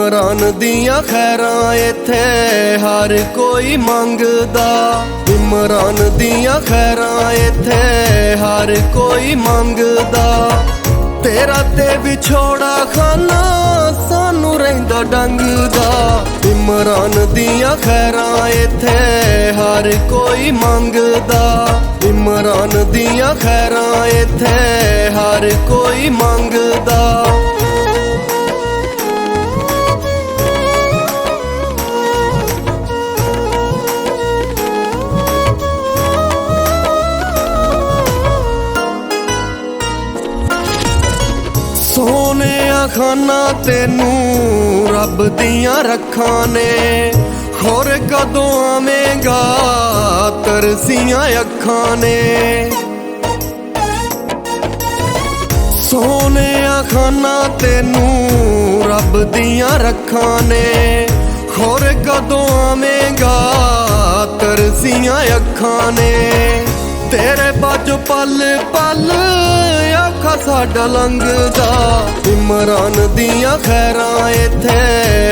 इमरान दियां खैरां इत्थे हर कोई मंगदा। इमरान दियां खैरां इत्थे हर कोई मंगदा। तेरा ते विछोड़ा खाना सानू रहिंदा डंगदा। इमरान दियां खैरां इत्थे हर कोई मंगदा। इमरान दियां खैरां इत्थे हर कोई मंगदा। सोने खाना तेनू रब दियां रखां ने। होर कदों आवेंगा तरसियां अखां ने। सोने खाना तेनू रब दियां रखां ने। होर कदों आवेंगा तरसियां अखां ने। तेरे बाजो पल पल आखा साडा लंघदा। इमरान दियां खैरां इत्थे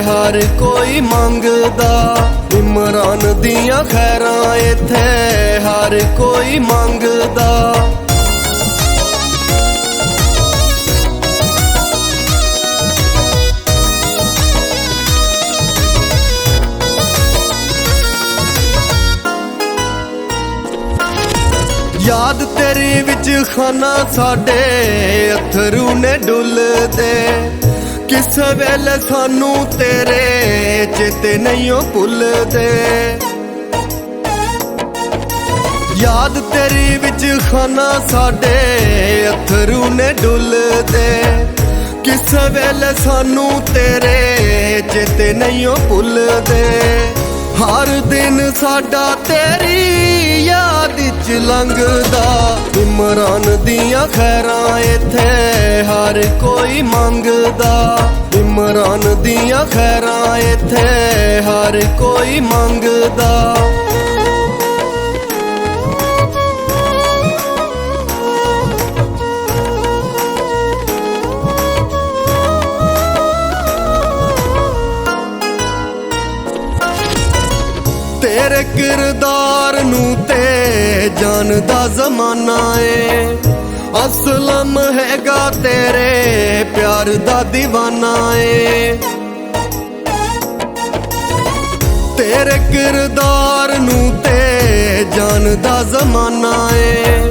हर कोई मंगदा। इमरान दियां खैरां इत्थे हर कोई मंगदा। याद तेरी विच खाना साडे अथरू ने डुलदे। किस वेले सानू तेरे चेते नहीं भुलदे। याद तेरी विच खाना साडे अथरू ने डुलदे। किस वेले सानू तेरे चेते नहीं भुलदे। हर दिन साडा तेरी याद च लंघदा। इमरान दियां खैरां इत्थे हर कोई मंगदा। इमरान दियां खैरां इत्थे हर कोई मंगदा। तेरे किरदार नू ते जानदा जमाना है। असलम हैगा तेरे प्यार दा दीवाना है। तेरे किरदार नू ते जानदा जमाना है।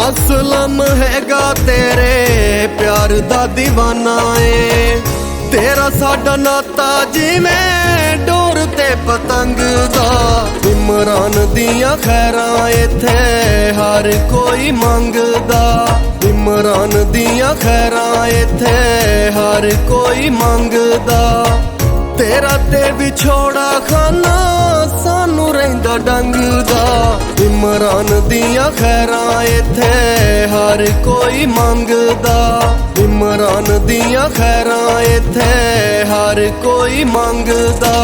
असलम हैगा तेरे प्यार दा दीवाना है। तेरा साडा नाता जिवें डोर ते पतंग दा। इमरान दियां खैरां इत्थे हर कोई मंगदा। इमरान दियां खैरां इत्थे हर कोई मंगदा। तेरा ते विछोड़ा खाना सानू रहिंदा डंगदा। इमरान दियां खैरां इत्थे हर कोई मंगदा। इमरान दियां खैरां इत्थे हर कोई मंगदा।